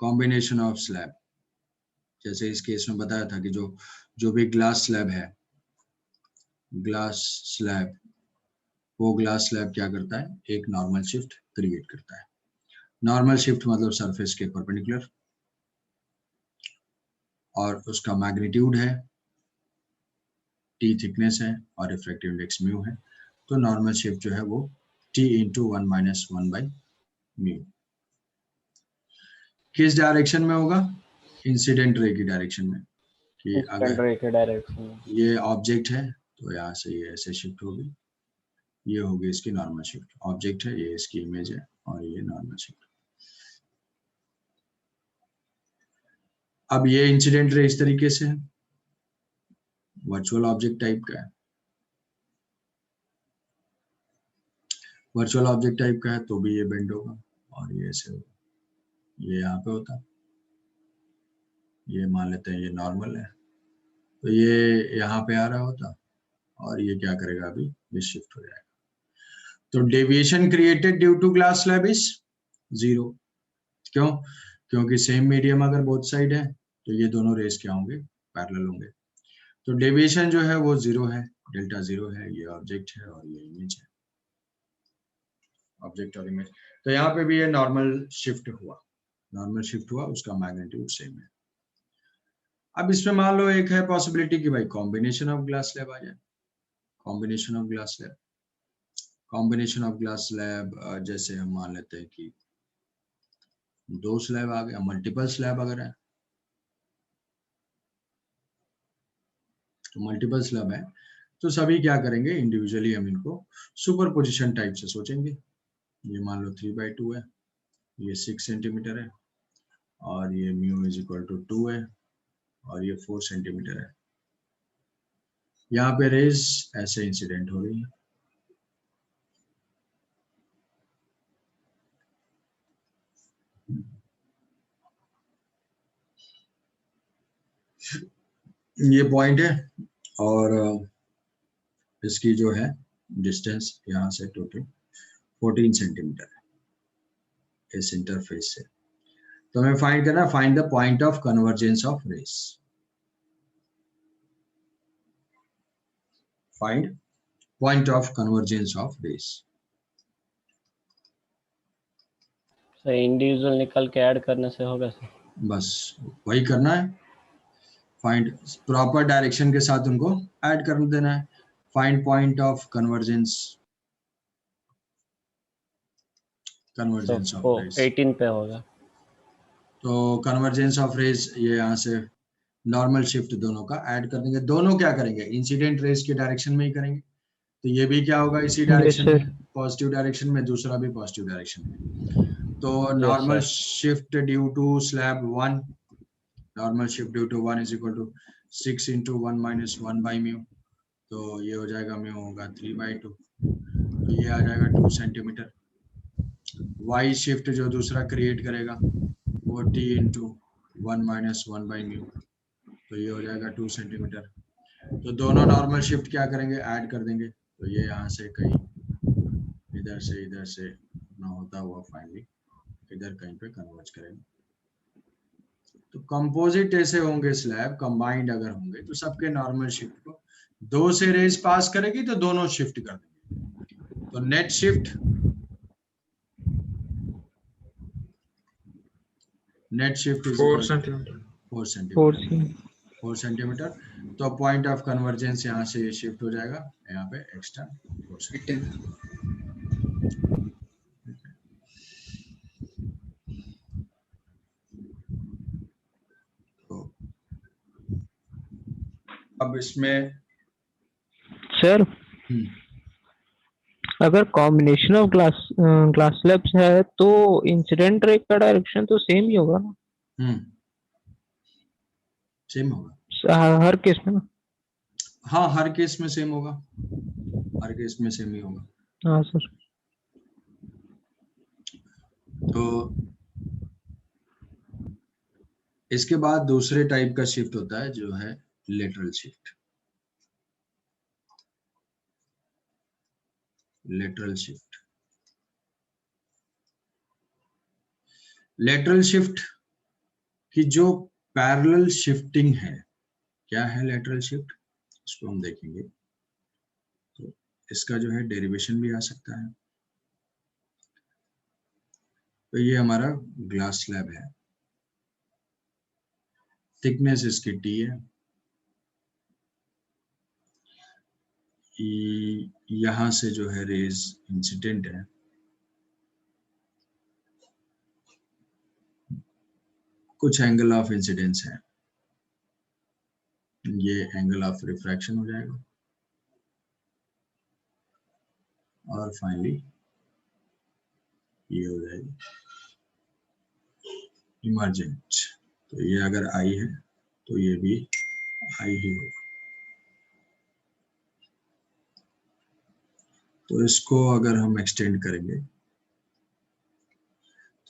Combination of slab, जैसे इस case में बताया था कि जो भी ग्लास स्लैब है, ग्लास स्लैब, वो ग्लास स्लैब क्या करता है, एक नॉर्मल शिफ्ट क्रिएट करता है। नॉर्मल शिफ्ट मतलब सरफेस के परपेंडिकुलर, और उसका मैग्नीट्यूड है, टी थिकनेस है और रिफ्रैक्टिव इंडेक्स म्यू है। तो नॉर्मल शिफ्ट जो है वो टी इंटू 1-1/म्यू। किस डायरेक्शन में होगा, इंसिडेंट रे की डायरेक्शन में, कि इंसिडेंट रे के डायरेक्शन में। ये ऑब्जेक्ट है तो यहाँ से ये ऐसे शिफ्ट होगी, ये होगी इसकी नॉर्मल शिफ्ट। ऑब्जेक्ट है, ये इसकी इमेज है और ये नॉर्मल शिफ्ट। अब ये इंसिडेंट रे इस तरीके से है, वर्चुअल ऑब्जेक्ट टाइप का है। वर्चुअल ऑब्जेक्ट टाइप का है तो भी ये बेंड होगा और ये ऐसे होगा, ये यहाँ पे होता, ये मान लेते हैं ये नॉर्मल है, तो ये यहाँ पे आ रहा होता और ये क्या करेगा, अभी ये शिफ्ट हो जाएगा। तो deviation created due to glass slab is 0। क्यों? क्योंकि सेम मीडियम अगर बोथ साइड है तो ये दोनों रेस क्या होंगे, पैरेलल होंगे। तो डेविएशन जो है वो 0 है, डेल्टा 0 है। ये ऑब्जेक्ट है और ये इमेज है, ऑब्जेक्ट और इमेज। तो यहाँ पे भी ये नॉर्मल शिफ्ट हुआ, नॉर्मल शिफ्ट हुआ, उसका मैग्नीट्यूड सेम है। अब इसमें मान लो एक है पॉसिबिलिटी कि भाई कॉम्बिनेशन ऑफ ग्लास स्लैब आ जाए। Combination of glass slab, combination of glass slab, जैसे हम मान लेते हैं कि 2 स्लैब आ गया, मल्टीपल स्लैब अगर है तो मल्टीपल स्लैब है तो सभी क्या करेंगे, इंडिविजुअली हम इनको सुपर पोजिशन टाइप से सोचेंगे। ये मान लो 3/2 है, ये 6 सेंटीमीटर है और ये म्यू इज इक्वल टू 2 है और ये 4 सेंटीमीटर है। यहाँ पे रेज ऐसे इंसिडेंट हो रही है, ये पॉइंट है और इसकी जो है डिस्टेंस यहाँ से टोटल 14 सेंटीमीटर है इस इंटरफेस से। तो हमें फाइंड करना, find the point of convergence of rays. Find point of convergence of rays. Sir individual निकल के ऐड करने से होगा सर? बस वही करना है, फाइंड प्रॉपर डायरेक्शन के साथ उनको ऐड कर देना है। Find point of convergence, convergence of rays. 18 पे होगा। तो कन्वर्जेंस ऑफ रेस, ये यहाँ से नॉर्मल शिफ्ट दोनों का ऐड कर देंगे। दोनों क्या करेंगे, इंसिडेंट रेस के डायरेक्शन में ही करेंगे। तो ये भी क्या होगा, इसी डायरेक्शन में, पॉजिटिव डायरेक्शन में, दूसरा भी पॉजिटिव डायरेक्शन में। तो normal shift due to slab 1, normal shift due to 1 is equal to 6 into 1-1/म्यू। तो ये हो जाएगा, म्यू होगा 3/2, तो ये आ जाएगा 2 सेंटीमीटर। वाई शिफ्ट जो दूसरा क्रिएट करेगा वो t इंटू 1-1/म्यू, तो ये हो जाएगा 2 सेंटीमीटर। तो दोनों नॉर्मल शिफ्ट क्या करेंगे, ऐड कर देंगे। तो ये यहाँ से कहीं इधर से ना होता हुआ फाइनली इधर कहीं पे कन्वर्ज करेंगे। तो कंपोजिट ऐसे होंगे स्लैब, कंबाइंड अगर होंगे तो सबके नॉर्मल शिफ्ट को 2 से रेज पास करेगी तो दोनों शिफ्ट कर देंगे। तो net shift, net shift is 4 centimetre. 4 centimetre. तो पॉइंट ऑफ कन्वर्जेंस यहाँ से ये शिफ्ट हो जाएगा, यहाँ पे एक्स्ट्रा 4 सेंटीमीटर। तो अब इसमें सर अगर कॉम्बिनेशन ऑफ ग्लास स्लैब्स है तो इंसिडेंट रे का डायरेक्शन तो सेम ही होगा ना? सेम होगा हर केस में ना? हाँ, हर केस में सेम होगा, हर केस में सेम ही होगा। हाँ सर। तो इसके बाद दूसरे टाइप का शिफ्ट होता है जो है लेटरल शिफ्ट। लेटरल शिफ्ट कि जो पैरेलल शिफ्टिंग है, क्या है लेटरल शिफ्ट, इसको हम देखेंगे। तो इसका जो है डेरिवेशन भी आ सकता है। तो ये हमारा ग्लास स्लैब है, थिकनेस इसकी T है, यहां से जो है रेज इंसिडेंट है, कुछ एंगल ऑफ इंसिडेंस है, ये एंगल ऑफ रिफ्रैक्शन हो जाएगा, और फाइनली ये हो जाएगी इमर्जेंट। तो ये अगर आई है तो ये भी आई ही होगा। तो इसको अगर हम एक्सटेंड करेंगे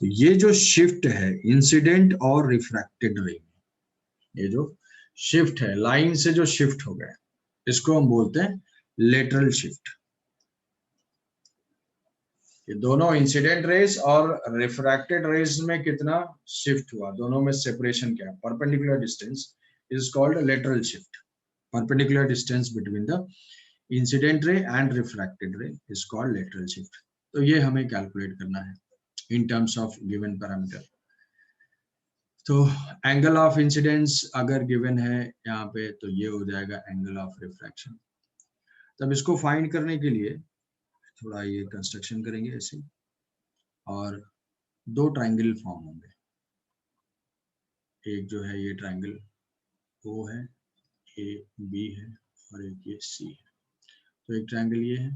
तो ये जो शिफ्ट है इंसिडेंट और रिफ्रैक्टेड रे, ये जो शिफ्ट है लाइन से जो शिफ्ट हो गया, इसको हम बोलते हैं लेटरल शिफ्ट। ये दोनों इंसिडेंट रेज और रिफ्रैक्टेड रेज में कितना शिफ्ट हुआ, दोनों में सेपरेशन क्या है, perpendicular distance is called lateral shift. Perpendicular distance between the incident ray and refracted रे इज कॉल्ड लेटरल शिफ्ट। तो ये हमें कैलकुलेट करना है in terms of given parameter. तो एंगल ऑफ इंसिडेंस अगर गिवन है यहाँ पे, तो ये हो जाएगा एंगल ऑफ रिफ्रैक्शन। तब इसको फाइंड करने के लिए थोड़ा ये कंस्ट्रक्शन करेंगे ऐसे, और दो ट्राइंगल फॉर्म होंगे। एक जो है ये ट्राइंगल O है, A B है, और एक ये C है। तो एक ट्राइंगल ये है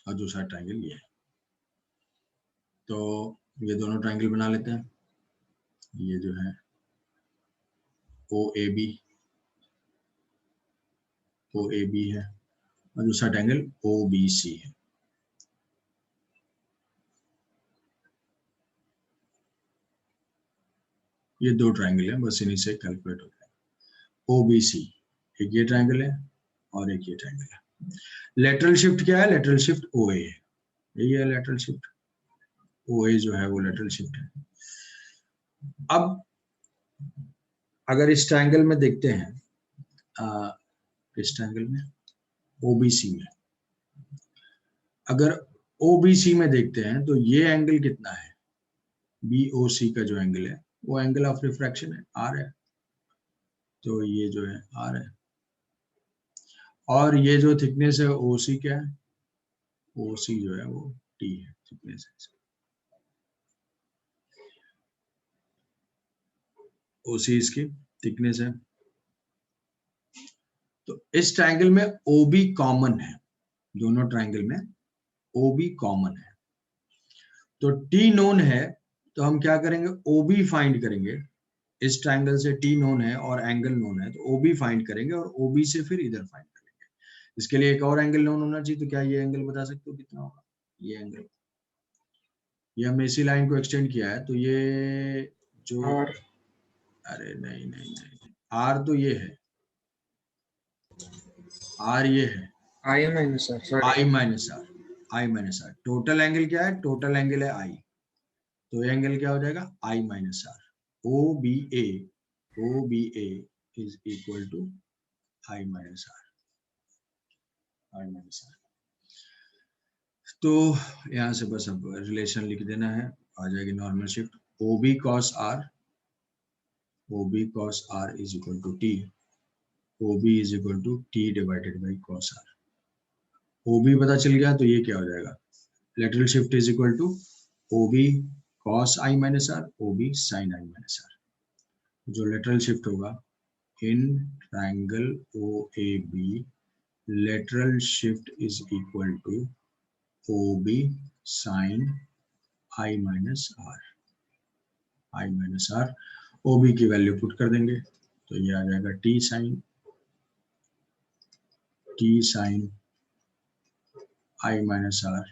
और दूसरा ट्राइंगल ये है। तो ये दोनों ट्राइंगल बना लेते हैं। ये जो है OAB है और दूसरा ट्राइंगल OBC है। ये दो ट्राइंगल है, बस इन्हीं से कैलकुलेट होता है। OBC एक ये ट्राइंगल है और एक ये ट्राइंगल है। लेटरल शिफ्ट क्या है, लेटरल शिफ्ट OA है, यही है लेटरल शिफ्ट। OA जो है वो लेटरल शिफ्ट है। अब अगर इस ट्राइंगल में देखते हैं, इस ट्राइंगल में OBC में, अगर OBC में देखते हैं तो ये एंगल कितना है, BOC का जो एंगल है वो एंगल ऑफ रिफ्रैक्शन है, R है। तो ये जो है R है, और ये जो थिकनेस है OC क्या है, OC जो है वो T है, थिकनेस है। OC इसकी थिकनेस है। तो इस ट्राइंगल में OB कॉमन है, दोनों ट्राइंगल में OB कॉमन है। तो T नोन है, तो हम क्या करेंगे, OB फाइंड करेंगे। इस ट्राइंगल से T नोन है और एंगल नोन है, तो OB फाइंड करेंगे और OB से फिर इधर फाइंड करेंगे। इसके लिए एक और एंगल नोन होना चाहिए। तो क्या ये एंगल बता सकते हो कितना होगा, ये एंगल, ये हमने इसी लाइन को एक्सटेंड किया है। तो ये जो अरे नहीं नहीं नहीं, R तो ये है, R ये है, I minus R. I minus R, I minus R। Total angle क्या है, टोटल एंगल है I। तो ये एंगल क्या हो जाएगा, I minus R। OBA is equal to I minus R, I minus R। तो यहाँ से बस अब रिलेशन लिख देना है, आ जाएगी normal shift. OB cos R is equal to T, OB is equal to T divided by cos R। OB पता चल गया, तो ये क्या हो जाएगा, lateral shift is equal to OB cos I minus R, OB sin I minus R। जो lateral shift होगा in triangle OAB, lateral shift is equal to OB sin I minus R, I minus R। OB की value put कर देंगे, तो ये आ जाएगा T sin I minus R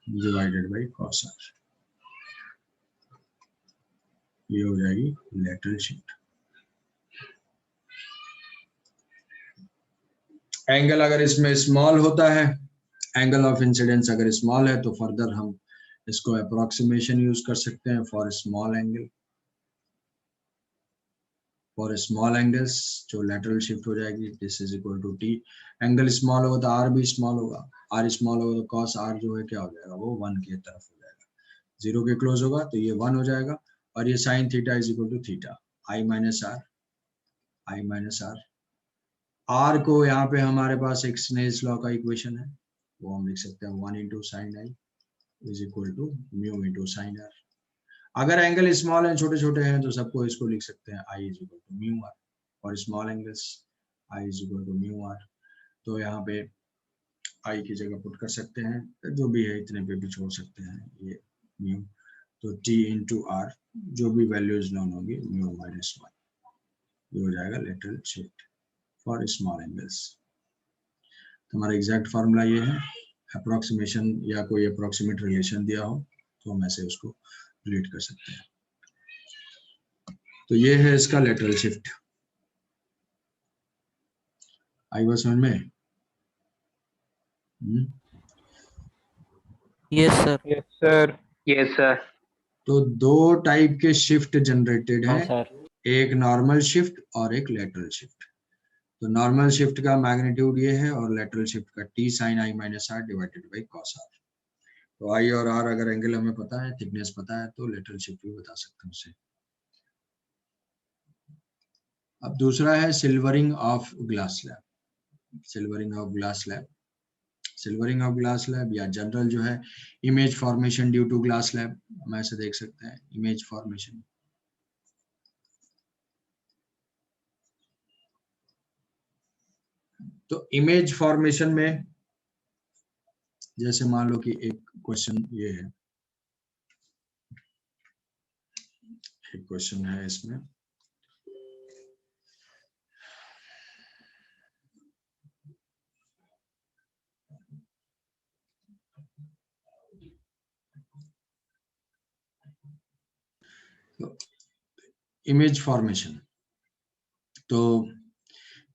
divided by cos R। ये हो जाएगी लेटरल शिफ्ट। एंगल अगर इसमें स्मॉल होता है, एंगल ऑफ इंसिडेंस अगर स्मॉल है, तो फर्दर हम इसको अप्रोक्सीमेशन यूज कर सकते हैं for small angle, for small angles जो लेटरल शिफ्ट हो जाएगी this is equal to t. Angle small होगा तो आर भी स्मॉल होगा, आर स्मॉल होगा तो कॉस आर जो है क्या हो जाएगा, वो 1 की तरफ हो जाएगा, 0 के क्लोज होगा तो ये 1 हो जाएगा, और ये sine theta is equal to theta I minus r, I minus r. R को यहाँ पे हमारे पास एक स्नेल्स लॉ का इक्वेशन है, वो हम लिख सकते हैं 1 into sine I is equal to mu into sine r. अगर एंगल स्मॉल है, छोटे छोटे हैं, तो सबको इसको लिख सकते हैं I is equal to mu r, और small angles I is equal to mu r. तो यहाँ पे आई की जगह पुट कर सकते हैं, जो भी है इतने पे भी छोड़ सकते हैं ये म्यू, तो टी इंटू आर जो भी वैल्यूज नोन होगी म्यू माइनस 1, ये हो जाएगा lateral shift for small angles. तो हमारा एग्जैक्ट फार्मूला ये है, अप्रोक्सीमेशन या कोई अप्रोक्सीमेट रिलेशन दिया हो तो हम ऐसे उसको रिलेट कर सकते हैं। तो ये है इसका लेटरल शिफ्ट। आई बात समझ में? Yes sir. Yes sir. Yes sir. तो दो टाइप के शिफ्ट जनरेटेड हाँ हैं, सर। एक नॉर्मल शिफ्ट और एक लेटरल शिफ्ट। तो नॉर्मल शिफ्ट का मैग्नीट्यूड ये है और लेटरल शिफ्ट का t sine I minus r divided by cos r. तो आई और आर अगर एंगल हमें पता है, थिकनेस पता है, तो लेटरल शिफ्ट भी बता सकते हैं उससे। अब दूसरा है silvering of glass slab. Silvering of glass slab, silvering of glass slab या जनरल जो है image formation due to glass slab, हम ऐसे देख सकते हैं इमेज फॉर्मेशन। तो इमेज फॉर्मेशन में जैसे मान लो कि एक क्वेश्चन ये है, एक क्वेश्चन है इसमें, इमेज फॉर्मेशन। तो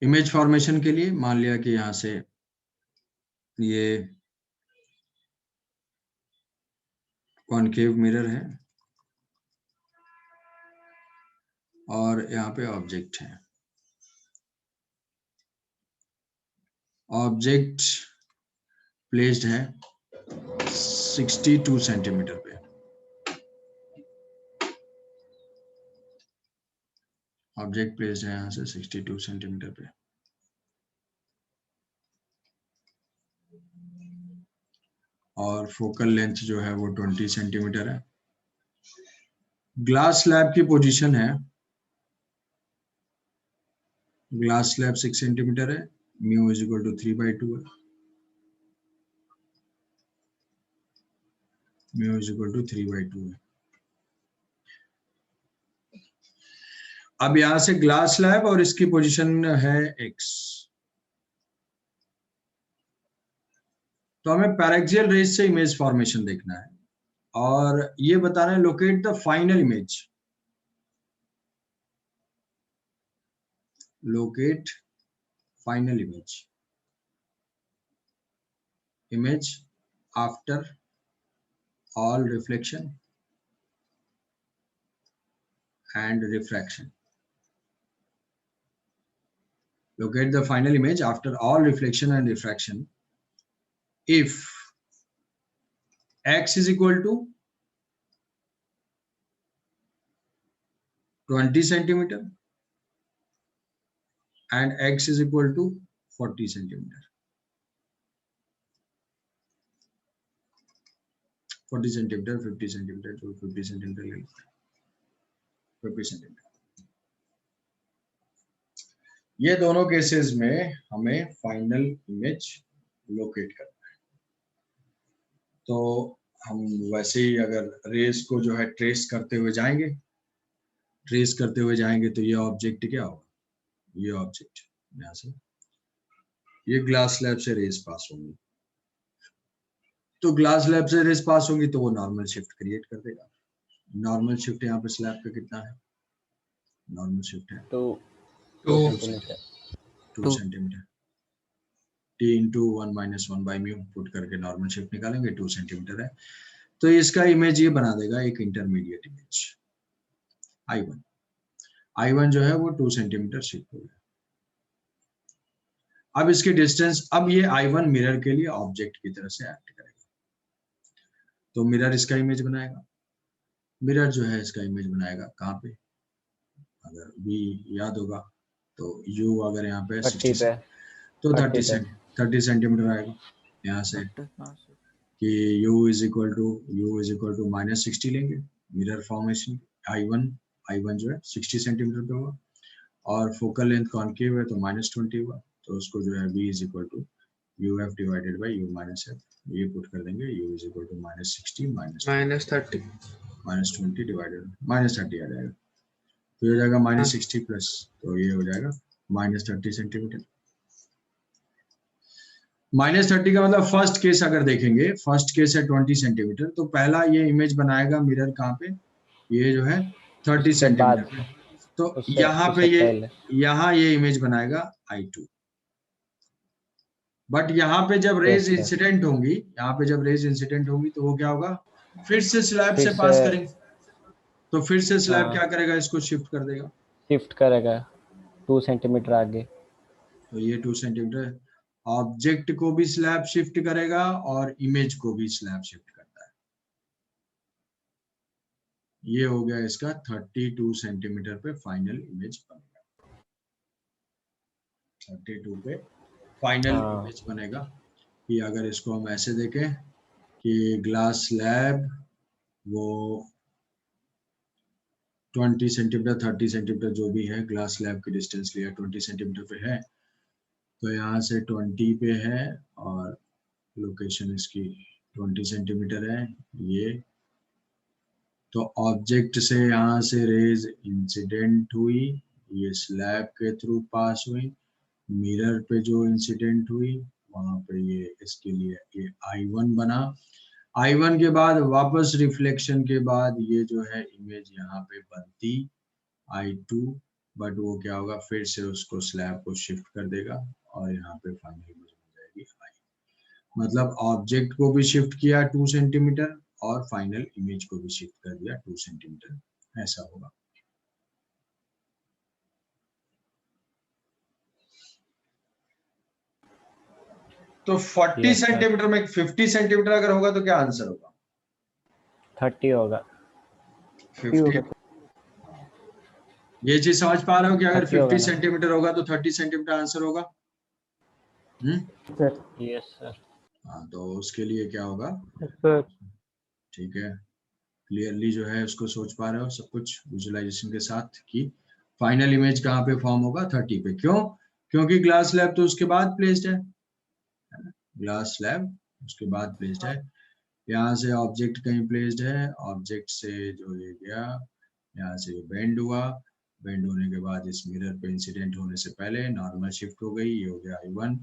इमेज फॉर्मेशन के लिए मान लिया कि यहां से ये कॉनकेव मिरर है और यहाँ पे ऑब्जेक्ट है, ऑब्जेक्ट प्लेस्ड है 62 सेंटीमीटर पे, ऑब्जेक्ट प्लेस्ड है यहाँ से 62 सेंटीमीटर पे, और फोकल लेंथ जो है वो 20 सेंटीमीटर है। ग्लास स्लैब की पोजीशन है, ग्लास स्लैब 6 सेंटीमीटर है, म्यू इज इक्वल टू 3/2 है, म्यू इज इक्वल टू 3/2 है। अब यहां से ग्लास स्लैब और इसकी पोजीशन है x, तो हमें पैरेक्सियल रेज से इमेज फॉर्मेशन देखना है और ये बताना है locate the final image, locate final image, image after all reflection and refraction. Locate the final image after all reflection and refraction if x is equal to 20 centimeter and x is equal to 40 centimeter. 40 centimeter, 50 centimeter, जो 50 centimeter ले लो, 50 centimeter। ये दोनों cases में हमें final image locate करना है। तो हम वैसे ही अगर रेस को जो है ट्रेस करते हुए जाएंगे, ट्रेस करते हुए जाएंगे तो ये ऑब्जेक्ट क्या होगा, ये ऑब्जेक्ट यहाँ से ये ग्लास स्लैब से रेस पास होंगी, तो ग्लास स्लैब से रेस पास होंगी तो वो नॉर्मल शिफ्ट क्रिएट कर देगा। नॉर्मल शिफ्ट यहाँ पे स्लैब पे कितना है, नॉर्मल शिफ्ट है 2 centimetre, 2 centimetre, T into 1 - 1 by mu put करके नॉर्मल शिफ्ट निकालेंगे, 2 सेंटीमीटर है। तो इसका इमेज ये बना देगा एक इंटरमीडिएट इमेज I1। I1 जो है वो 2 सेंटीमीटर शिफ्ट हो गया। अब इसकी डिस्टेंस, अब ये I1 मिरर के लिए ऑब्जेक्ट की तरह से एक्ट करेगा, तो मिरर इसका इमेज बनाएगा। मिरर जो है इसका इमेज बनाएगा कहाँ पे, अगर V याद होगा तो U अगर यहाँ पे 30 पे, तो 30 पे 30 सेंटीमीटर आएगा यहाँ से, कि U इज इक्वल टू -60 लेंगे मिरर फॉर्मेशन। I1 जो है 60 सेंटीमीटर पे होगा, और फोकल लेंथ कॉन्केव है तो -20 हुआ, तो उसको जो है V is equal to UF divided by U minus F, ये पुट कर देंगे। U is equal to -60 -20 divided -30 आ जाएगा, तो ये हो जाएगा -60 प्लस, तो ये हो जाएगा -30 सेंटीमीटर। -30 का मतलब फर्स्ट केस अगर देखेंगे, फर्स्ट केस है 20 सेंटीमीटर, तो पहला ये इमेज बनाएगा मिरर कहाँ पे, ये जो है 30 उसके सेंटीमीटर बाद, पे, तो उससे यहाँ पे उससे पहले यहाँ ये इमेज बनाएगा I2। बट यहाँ पे जब रेज yes, sir। इंसिडेंट होंगी, यहाँ पे जब रेज इंसिडेंट होंगी तो वो क्या होगा, फिर से स्लैब फिर से पास से करेंगे, तो फिर से स्लैब हाँ, क्या करेगा, इसको शिफ्ट कर देगा, शिफ्ट करेगा 2 सेंटीमीटर आगे। तो ये 2 सेंटीमीटर ऑब्जेक्ट को भी स्लैब शिफ्ट करेगा और इमेज को भी स्लैब शिफ्ट करता है। ये हो गया इसका 32 सेंटीमीटर पे फाइनल इमेज बनेगा, 32 पे फाइनल हाँ, इमेज बनेगा। कि अगर इसको हम ऐसे देखें कि ग्लास स्लैब वो 20 सेंटीमीटर 30 सेंटीमीटर जो भी है, ग्लास स्लैब की डिस्टेंस लिया 20 सेंटीमीटर पे है, तो यहाँ से 20 पे है और लोकेशन इसकी 20 सेंटीमीटर है ये, तो ऑब्जेक्ट से यहाँ से रेज इंसिडेंट हुई, ये स्लैब के थ्रू पास हुई, मिरर पे जो इंसिडेंट हुई वहां पे ये इसके लिए ये I1 बना। I1 के बाद वापस रिफ्लेक्शन के बाद ये जो है इमेज यहाँ पे बनती I2, बट वो क्या होगा, फिर से उसको स्लैब को शिफ्ट कर देगा और यहाँ पे फाइनल इमेज बन जाएगी I। मतलब ऑब्जेक्ट को भी शिफ्ट किया 2 सेंटीमीटर और फाइनल इमेज को भी शिफ्ट कर दिया 2 सेंटीमीटर, ऐसा होगा। तो 40 yes, sir। सेंटीमीटर में 50 सेंटीमीटर अगर होगा तो क्या आंसर होगा, 30 होगा। 50। ये चीज समझ पा रहे हो कि अगर 30 होगा 50 ना? सेंटीमीटर होगा तो 30 सेंटीमीटर आंसर होगा। Yes sir. हाँ, तो उसके लिए क्या होगा, सर ठीक है, क्लियरली जो है उसको सोच पा रहे हो सब कुछ विजुअलाइजेशन के साथ, कि फाइनल इमेज कहाँ पे फॉर्म होगा, 30 पे। क्यों, क्योंकि ग्लास स्लैब तो उसके बाद प्लेस्ड है, ग्लास स्लैब उसके बाद प्लेस्ड है, यहाँ से ऑब्जेक्ट कहीं प्लेस्ड है, ऑब्जेक्ट से जो ये गया यहाँ से बेंड हुआ, बेंड होने के बाद इस मिरर पे इंसिडेंट होने से पहले नॉर्मल शिफ्ट हो गई, ये हो गया I1,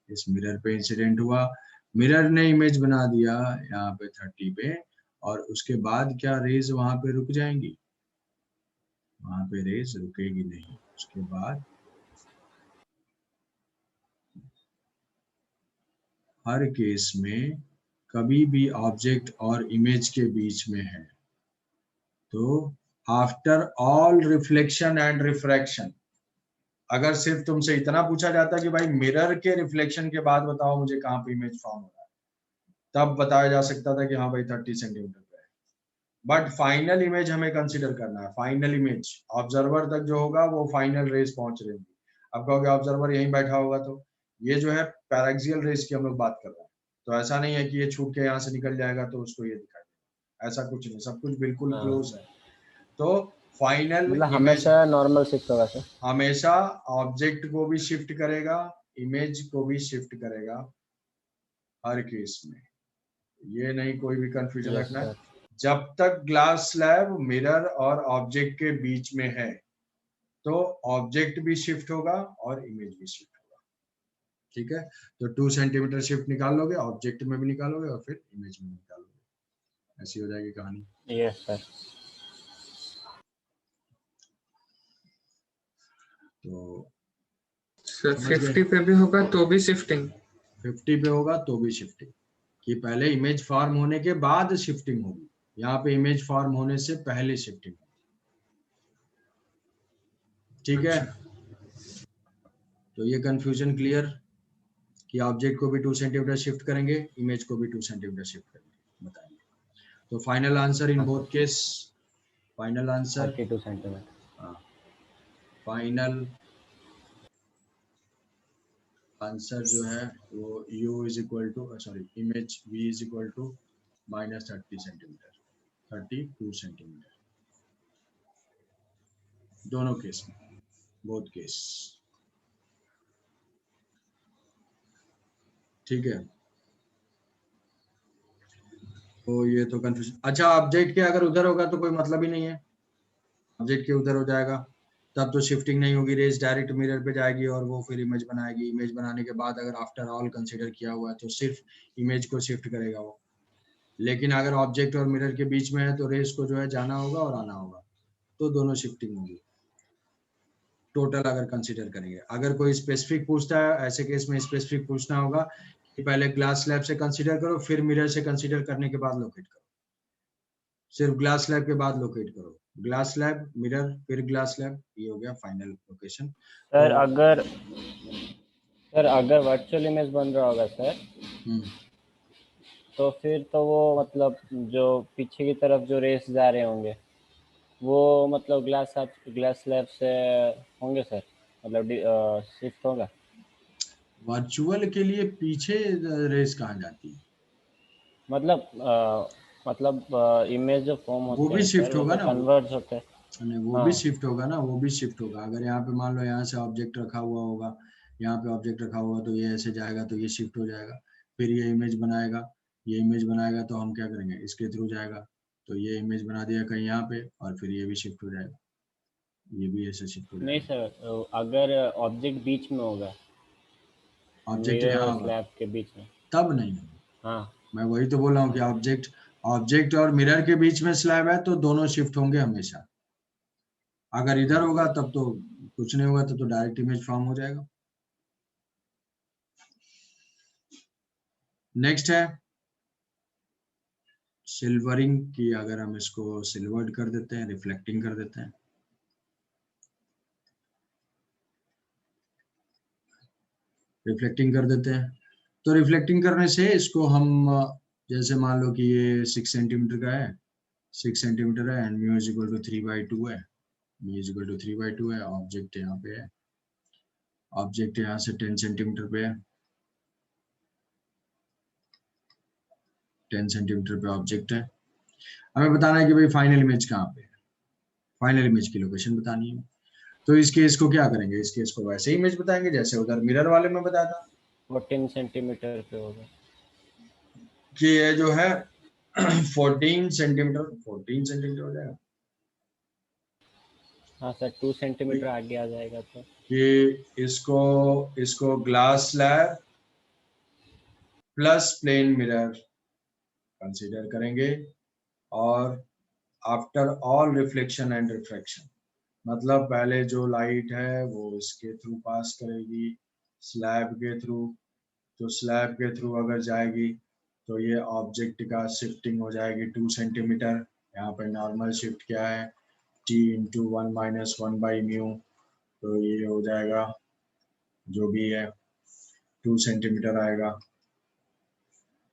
इस मिरर पे इंसिडेंट हुआ, मिरर ने इमेज बना दिया यहाँ पे 30 पे, और उसके बाद क्या रेज वहां पे रुक जाएंगी, वहां पे रेज रुकेगी नहीं, उसके बाद हर केस में कभी भी ऑब्जेक्ट और इमेज के बीच में है, तो after all reflection and refraction, अगर सिर्फ तुमसे इतना पूछा जाता कि भाई मिरर के रिफ्लेक्शन के बाद बताओ मुझे कहाँ पे इमेज फॉर्म हो रहा है, तब बताया जा सकता था कि हाँ भाई 30 सेंटीमीटर पे है। बट फाइनल इमेज हमें कंसीडर करना है, फाइनल इमेज ऑब्जर्वर तक जो होगा वो फाइनल रेज पहुंच रही होगी। अब कहोगे ऑब्जर्वर यहीं बैठा होगा, तो ये जो है पैराक्सियल रेज की हम लोग बात कर रहे हैं, तो ऐसा नहीं है कि ये छूट के यहाँ से निकल जाएगा तो उसको ये दिखाई देगा, ऐसा कुछ नहीं, सब कुछ बिल्कुल हाँ, क्लोज है। तो फाइनल मतलब इमेज हमेशा नॉर्मल शिफ्ट होगा सर। हमेशा ऑब्जेक्ट को भी शिफ्ट करेगा, इमेज को भी शिफ्ट करेगा हर केस में, ये नहीं कोई भी कंफ्यूजन यस रखना है। सर। जब तक ग्लास स्लैब मिरर और ऑब्जेक्ट के बीच में है तो ऑब्जेक्ट भी शिफ्ट होगा और इमेज भी शिफ्ट होगा, ठीक है। तो 2 सेंटीमीटर शिफ्ट निकाल लोगे, ऑब्जेक्ट में भी निकालोगे और फिर इमेज में निकालोगे, ऐसी हो जाएगी कहानी। Yes sir. तो सर समझ गए, 50 पे भी होगा तो भी शिफ्टिंग, 50 पे होगा तो भी शिफ्टिंग, कि पहले इमेज फॉर्म होने के बाद शिफ्टिंग होगी, यहाँ पे इमेज फॉर्म होने से पहले शिफ्टिंग होगी। ठीक है, तो ये कंफ्यूजन क्लियर कि ऑब्जेक्ट को भी 2 सेंटीमीटर शिफ्ट करेंगे, इमेज को भी 2 सेंटीमीटर शिफ्ट करेंगे, बताएंगे। तो final answer in both case, final answer 32 centimetre. हाँ, फाइनल आंसर जो है वो u is equal to sorry image v is equal to -30 centimetre, 32 centimetre, दोनों केस में, बोथ केस। ठीक है, तो ये तो कंफ्यूजन। अच्छा, ऑब्जेक्ट के अगर उधर होगा तो कोई मतलब ही नहीं है, ऑब्जेक्ट के उधर हो जाएगा तब तो शिफ्टिंग नहीं होगी, रेज डायरेक्ट मिरर पे जाएगी और वो फिर इमेज बनाएगी। इमेज बनाने के बाद अगर आफ्टर ऑल कंसीडर किया हुआ है तो सिर्फ इमेज को शिफ्ट करेगा वो, लेकिन अगर ऑब्जेक्ट और मिरर के बीच में है तो रेज को जो है जाना होगा और आना होगा, तो दोनों शिफ्टिंग होगी टोटल अगर कंसीडर करेंगे। अगर कोई स्पेसिफिक पूछता है, ऐसे केस में स्पेसिफिक पूछना होगा कि पहले ग्लास स्लैब से कंसीडर करो, फिर मिरर से कंसीडर करने के बाद लोकेट करो, सिर्फ ग्लास स्लैब के बाद लोकेट करो, ग्लास स्लैब मिरर फिर ग्लास स्लैब, ये हो गया फाइनल लोकेशन। सर तो अगर वर्चुअल इमेज बन रहा होगा सर, तो फिर तो वो मतलब जो पीछे की तरफ जो रेस जा रहे होंगे वो मतलब ग्लास स्लैब से होंगे सर, मतलब शिफ्ट होगा। वर्चुअल के लिए पीछे रेस कहाँ जाती है? मतलब इमेज जो फॉर्म वो होते भी हैं सर, शिफ्ट वो होगा तो ना, कन्वर्ज होते हैं। नहीं वो भी हाँ, शिफ्ट होगा ना, वो भी शिफ्ट होगा। अगर यहाँ पे मान लो यहाँ से ऑब्जेक्ट रखा हुआ होगा, यहाँ पे ऑब्जेक्ट रखा हुआ तो ये ऐसे जाएगा तो ये शिफ्ट हो जाएगा, फिर ये इमेज बनाएगा, ये इमेज बनाएगा तो हम क्या करेंगे, इसके थ्रू जाएगा, तो ये इमेज बना दिया कहीं यहाँ पे और फिर ये भी शिफ्ट हो जाएगा, ये भी ऐसे शिफ्ट हो नहीं जाएगा। सर, अगर ऑब्जेक्ट बीच में होगा, ऑब्जेक्ट मिरर यहाँ और होगा स्लैब के बीच में। तब नहीं होगा। हाँ। मैं वही तो बोल रहा हूँ कि ऑब्जेक्ट ऑब्जेक्ट और मिरर के बीच में स्लैब है तो दोनों शिफ्ट होंगे हमेशा। अगर इधर होगा तब तो कुछ नहीं होगा, तब तो डायरेक्ट इमेज फॉर्म हो जाएगा। नेक्स्ट है सिल्वरिंग की, अगर हम इसको सिल्वर्ड कर देते हैं, रिफ्लेक्टिंग कर देते हैं, रिफ्लेक्टिंग कर देते हैं, तो रिफ्लेक्टिंग करने से इसको हम जैसे मान लो कि ये 6 सेंटीमीटर का है, 6 सेंटीमीटर है and mu is equal to 3/2 है, म्यू इज इक्वल टू 3/2 है, ऑब्जेक्ट यहाँ पे है, ऑब्जेक्ट यहाँ से 10 सेंटीमीटर पे है, 10 सेंटीमीटर पे ऑब्जेक्ट है। हमें बताना है कि भाई फाइनल इमेज कहाँ पे है, फाइनल इमेज की लोकेशन बतानी है। तो इस केस को क्या करेंगे, इस केस को वैसे ही इमेज बताएंगे जैसे उधर मिरर वाले में बताया था 14 सेंटीमीटर पे होगा। कि ये जो है 14 सेंटीमीटर, 14 सेंटीमीटर हो जाएगा हाँ सर, 2 सेंटीमीटर आगे आ जाएगा तो। कि इसको इसको glass slab plus plane mirror consider करेंगे और after all reflection and refraction, मतलब पहले जो लाइट है वो इसके थ्रू पास करेगी स्लैब के थ्रू, तो स्लैब के थ्रू अगर जाएगी तो ये ऑब्जेक्ट का शिफ्टिंग हो जाएगी 2 सेंटीमीटर। यहाँ पे नॉर्मल शिफ्ट क्या है, t इंटू 1-1/μ, तो ये हो जाएगा जो भी है 2 सेंटीमीटर आएगा।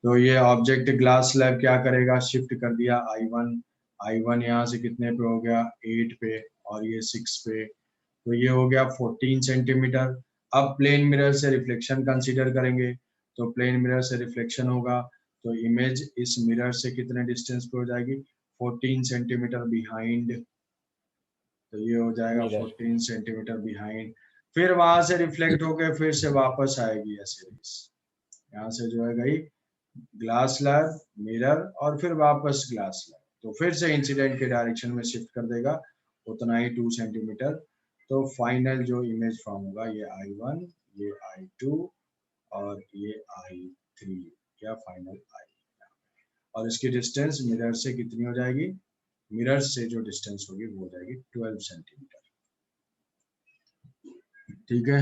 तो ये ऑब्जेक्ट ग्लास स्लैब क्या करेगा, शिफ्ट कर दिया I1 यहाँ से कितने पे हो गया 8 पे और ये 6 पे, तो ये हो गया 14 सेंटीमीटर। अब प्लेन मिरर से रिफ्लेक्शन कंसीडर करेंगे, तो प्लेन मिरर से रिफ्लेक्शन होगा तो इमेज इस मिरर से कितने डिस्टेंस पे हो जाएगी, 14 सेंटीमीटर बिहाइंड, तो ये हो जाएगा मिरर। 14 centimetre behind. फिर वहां से रिफ्लेक्ट होके फिर से वापस आएगी ऐसे रेस, यहाँ से जो है गई ग्लास स्लैब मिरर और फिर वापस ग्लास स्लैब, तो फिर से इंसिडेंट के डायरेक्शन में शिफ्ट कर देगा उतना ही 2 सेंटीमीटर। तो फाइनल जो इमेज फॉर्म होगा ये I1, ये I2 और ये I3 या फाइनल I, और इसकी डिस्टेंस मिरर से कितनी हो जाएगी, मिरर से जो डिस्टेंस होगी वो हो जाएगी 12 सेंटीमीटर। ठीक है,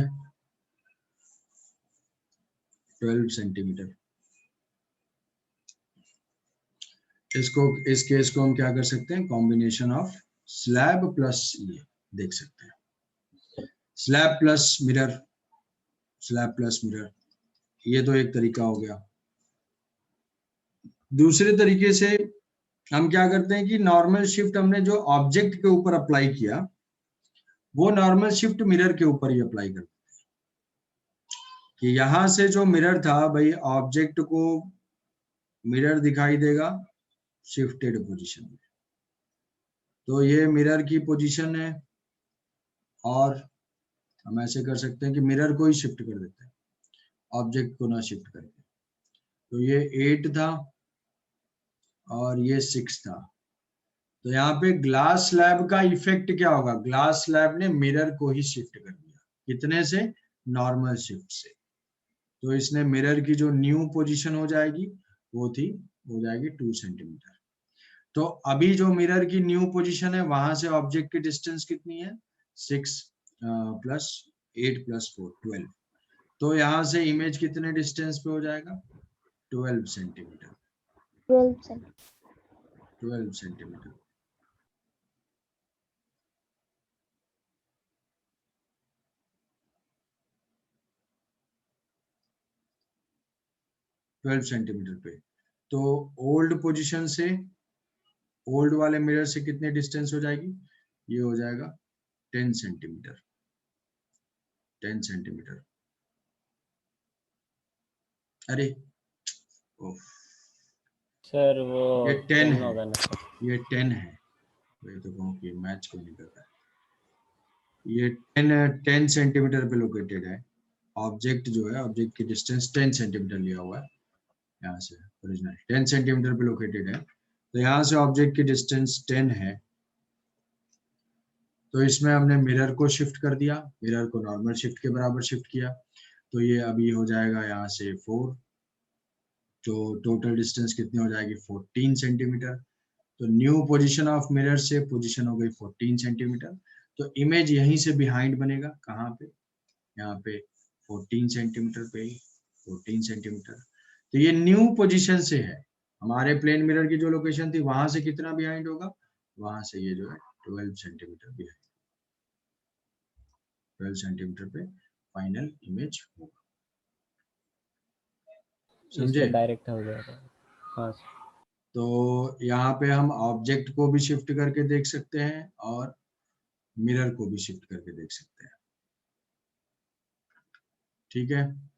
12 सेंटीमीटर। इसको इस केस को हम क्या कर सकते हैं, कॉम्बिनेशन ऑफ स्लैब प्लस ये देख सकते हैं, slab plus mirror, slab plus mirror, ये तो एक तरीका हो गया। दूसरे तरीके से हम क्या करते हैं कि नॉर्मल शिफ्ट हमने जो ऑब्जेक्ट के ऊपर अप्लाई किया वो नॉर्मल शिफ्ट मिरर के ऊपर ही अप्लाई करते हैं, कि यहां से जो मिरर था भाई ऑब्जेक्ट को मिरर दिखाई देगा शिफ्टेड पोजीशन में, तो ये मिरर की पोजीशन है, और हम ऐसे कर सकते हैं कि मिरर को ही शिफ्ट कर देते हैं ऑब्जेक्ट को ना शिफ्ट करके। तो ये 8 था और ये 6 था, तो यहाँ पे ग्लास स्लैब का इफेक्ट क्या होगा, ग्लास स्लैब ने मिरर को ही शिफ्ट कर दिया, कितने से, नॉर्मल शिफ्ट से। तो इसने मिरर की जो न्यू पोजीशन हो जाएगी वो हो जाएगी 2 सेंटीमीटर। तो अभी जो मिरर की न्यू पोजीशन है वहां से ऑब्जेक्ट की डिस्टेंस कितनी है, 6 प्लस 8 प्लस 4 12। तो यहाँ से इमेज कितने डिस्टेंस पे हो जाएगा, 12 सेंटीमीटर, 12 सेंटीमीटर। ट्वेल्व सेंटीमीटर पे। तो ओल्ड पोजीशन से, ओल्ड वाले मिरर से कितने डिस्टेंस हो जाएगी, ये हो जाएगा 10 सेंटीमीटर, 10 सेंटीमीटर। अरे ओफ, सर वो ये 10 10 है, होगा ना सर? ये 10 है, ये तो कहूँ कि मैच को नहीं कर रहा है। ये 10 सेंटीमीटर पे लोकेटेड है ऑब्जेक्ट, जो है ऑब्जेक्ट की डिस्टेंस 10 सेंटीमीटर लिया हुआ है यहाँ से, ओरिजिनल 10 सेंटीमीटर पे लोकेटेड है, तो यहाँ से ऑब्जेक्ट की डिस्टेंस 10 है। तो इसमें हमने मिरर को शिफ्ट कर दिया, मिरर को नॉर्मल शिफ्ट के बराबर शिफ्ट किया, तो ये अभी हो जाएगा यहाँ से 4, तो टोटल डिस्टेंस कितनी हो जाएगी, 14 सेंटीमीटर। तो न्यू पोजीशन ऑफ मिरर से पोजीशन हो गई 14 सेंटीमीटर, तो इमेज यहीं से बिहाइंड बनेगा, कहाँ पे, यहाँ पे 14 सेंटीमीटर पे ही, 14 सेंटीमीटर। तो ये न्यू पोजीशन से है, हमारे प्लेन मिरर की जो लोकेशन थी वहां से कितना बिहाइंड होगा, वहां से ये जो है 12 सेंटीमीटर बिहाइंड, 12 सेंटीमीटर पे फाइनल इमेज होगा, समझे। इससे डायरेक्ट हो जाएगा। हाँ सर। तो यहाँ पे हम ऑब्जेक्ट को भी शिफ्ट करके देख सकते हैं और मिरर को भी शिफ्ट करके देख सकते हैं, ठीक है।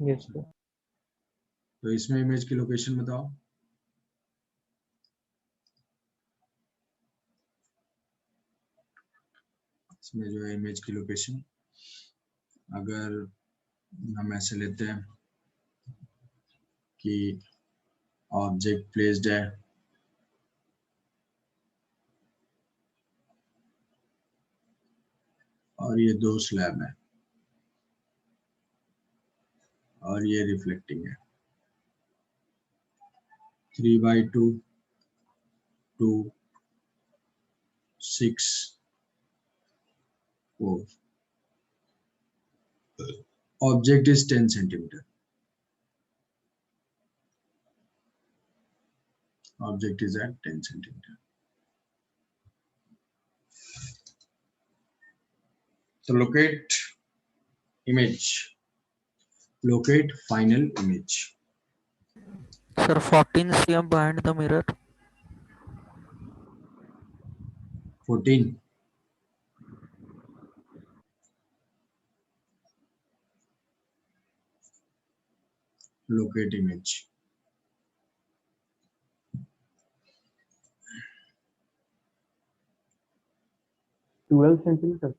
Yes sir. तो इसमें इमेज की लोकेशन बताओ, इसमें जो है इमेज की लोकेशन, अगर हम ऐसे लेते हैं कि ऑब्जेक्ट प्लेस्ड है और ये 2 स्लैब है और ये रिफ्लेक्टिंग है, 3/2, 2, 6, 4, object is 10 centimetre, object is at 10 centimetre. So locate image, locate final image. Sir, 14 cm behind the mirror. 14, locate image. Twelve centimetre